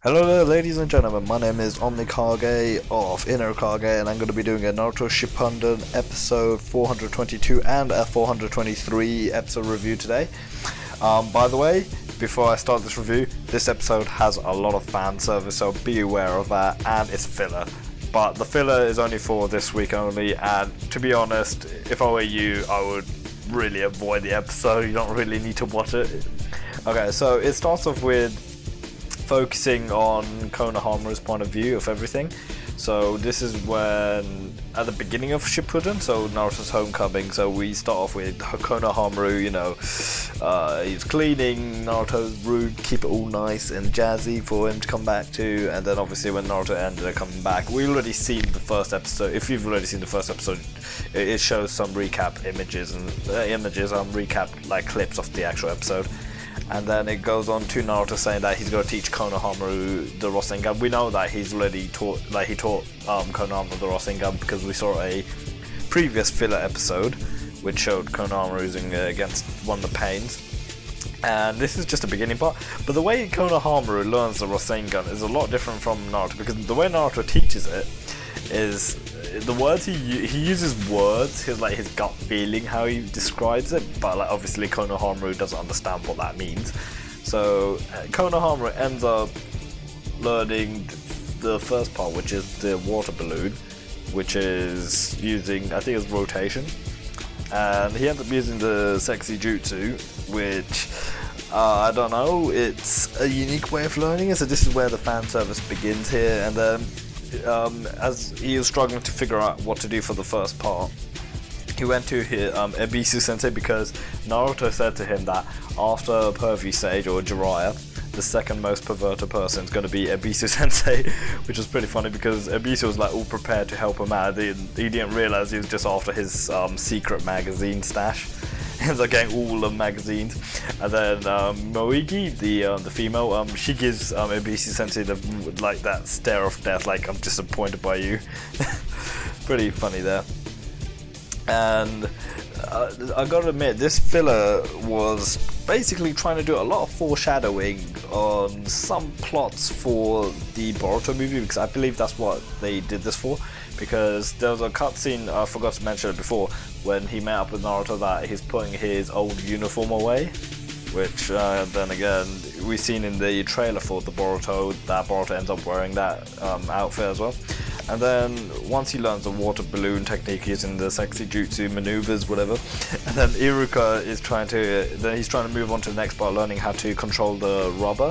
Hello there ladies and gentlemen, my name is Omnikage of Inner Kage and I'm going to be doing a Naruto Shippuden episode 422 and a 423 episode review today. By the way, before I start this review, this episode has a lot of fan service, so be aware of that, and it's filler. But the filler is only for this week only, and to be honest, if I were you, I would really avoid the episode. You don't really need to watch it. Okay, so it starts off with focusing on Konohamaru's point of view of everything. So this is when, at the beginning of Shippuden, so Naruto's homecoming, so we start off with Konohamaru, you know, he's cleaning Naruto's room, keep it all nice and jazzy for him to come back to, and then obviously when Naruto ended up coming back, we already seen the first episode. If you've already seen the first episode, it shows some recap images and recap like clips of the actual episode. And then it goes on to Naruto saying that he's going to teach Konohamaru the Rasengan. We know that he's already taught, like he taught Konohamaru the Rasengan because we saw a previous filler episode which showed Konohamaru using against one of the pains. And this is just a beginning part. But the way Konohamaru learns the Rasengan is a lot different from Naruto, because the way Naruto teaches it is the words he uses words, his gut feeling, how he describes it, but like obviously Konohamaru doesn't understand what that means. So Konohamaru ends up learning the first part, which is the water balloon, which is using, I think it's rotation, and he ends up using the sexy jutsu, which I don't know, it's a unique way of learning it. So this is where the fan service begins here, and then as he was struggling to figure out what to do for the first part, he went to his Ebisu Sensei, because Naruto said to him that after Pervy Sage or Jiraiya, the second most perverted person is going to be Ebisu Sensei, which was pretty funny because Ebisu was like all prepared to help him out. He didn't realize he was just after his secret magazine stash. He ends up getting all the magazines, and then Moigi, the female, she gives Ebisu Sensei that stare of death, like I'm disappointed by you. Pretty funny there. And I gotta admit, this filler was basically trying to do a lot of foreshadowing on some plots for the Boruto movie, because I believe that's what they did this for. Because there was a cutscene, I forgot to mention it before, when he met up with Naruto, that he's putting his old uniform away, which then again we've seen in the trailer for the Boruto, that Boruto ends up wearing that outfit as well. And then once he learns the water balloon technique using the sexy jutsu maneuvers, whatever, and then Iruka is trying to move on to the next part, learning how to control the rubber,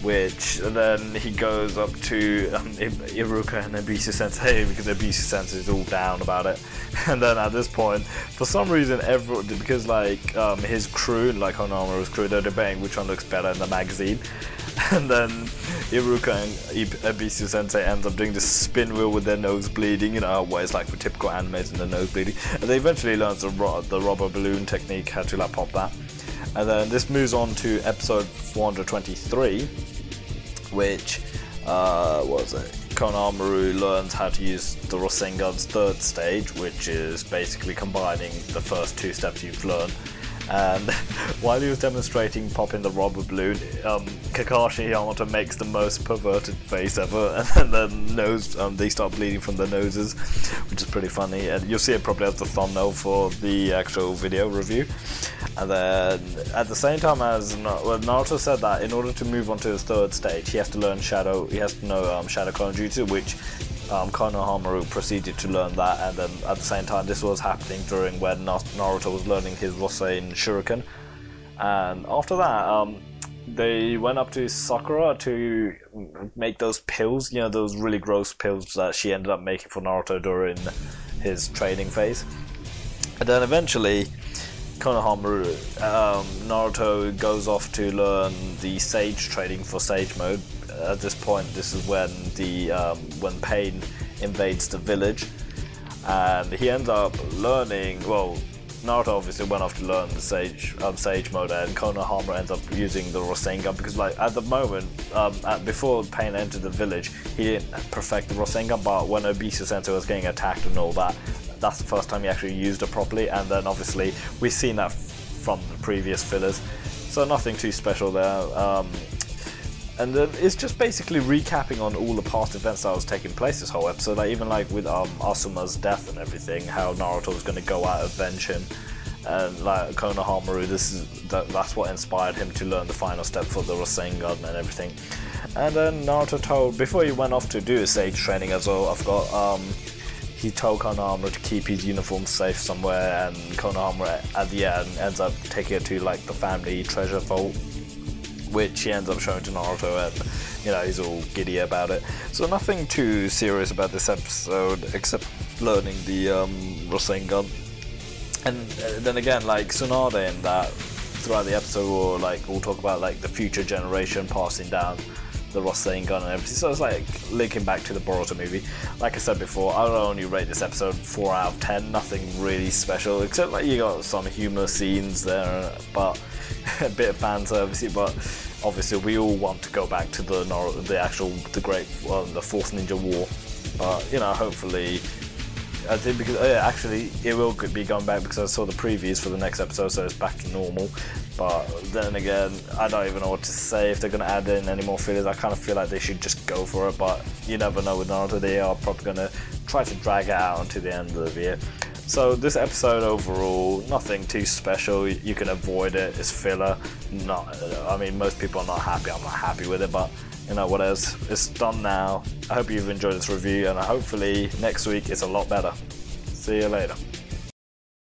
which then he goes up to Iruka and Ebisu Sensei, because Ebisu Sensei is all down about it. And then at this point, for some reason, because his crew, like Konohamaru's crew, they're debating which one looks better in the magazine. And then Iruka and Ebisu Sensei ends up doing this spin wheel with their nose bleeding, you know what it's like for typical animes and the nose bleeding. And they eventually learn the rubber balloon technique, how to pop that. And then this moves on to episode 423, which Konohamaru learns how to use the Rasengan's third stage, which is basically combining the first two steps you've learned. And while he was demonstrating popping the rubber balloon, Kakashi Yamato makes the most perverted face ever, and then they start bleeding from their noses, which is pretty funny, and you'll see it probably as the thumbnail for the actual video review. And then at the same time as Naruto said that in order to move on to his third stage, he has to know Shadow Clone Jutsu, which Konohamaru proceeded to learn that. And then at the same time, this was happening during when Naruto was learning his Rasen Shuriken. And after that, they went up to Sakura to make those pills, you know, those really gross pills that she ended up making for Naruto during his training phase. And then eventually Naruto goes off to learn the Sage trading for Sage mode. At this point, this is when when Pain invades the village, and he ends up learning. Well, Naruto obviously went off to learn the Sage mode, and Konohamaru ends up using the Rasengan, because at the moment, before Pain entered the village, he didn't perfect the Rasengan, but when Ebisu Sensei was getting attacked and all that, that's the first time he actually used it properly. And then obviously we've seen that from the previous fillers, so nothing too special there. And then it's just basically recapping on all the past events that was taking place this whole episode, like even like with Asuma's death and everything, how Naruto was going to go out avenge him, and like Konohamaru, that's what inspired him to learn the final step for the Rasengan and everything. And then Naruto told, before he went off to do his sage training as well, I forgot, he told Konohamaru to keep his uniform safe somewhere, and Konohamaru at the end ends up taking it to like the family treasure vault, which he ends up showing to Naruto, and you know, he's all giddy about it. So nothing too serious about this episode except learning the Rasengan. And then again, like Tsunade in that throughout the episode will like we'll talk about like the future generation passing down the Rasengan and everything. So it's like linking back to the Boruto movie. Like I said before, I would only rate this episode 4 out of 10. Nothing really special, except like you got some humor scenes there, but a bit of fan service. But obviously, we all want to go back to the Fourth Ninja War. But you know, hopefully, I think because actually it will be going back because I saw the previews for the next episode, so it's back to normal. But then again, I don't even know what to say if they're going to add in any more fillers. I kind of feel like they should just go for it, but you never know with Naruto. They are probably going to try to drag it out until the end of the year. So this episode overall, nothing too special. You can avoid it. It's filler. I mean, most people are not happy. I'm not happy with it, but you know what else? It's done now. I hope you've enjoyed this review, and hopefully next week it's a lot better. See you later.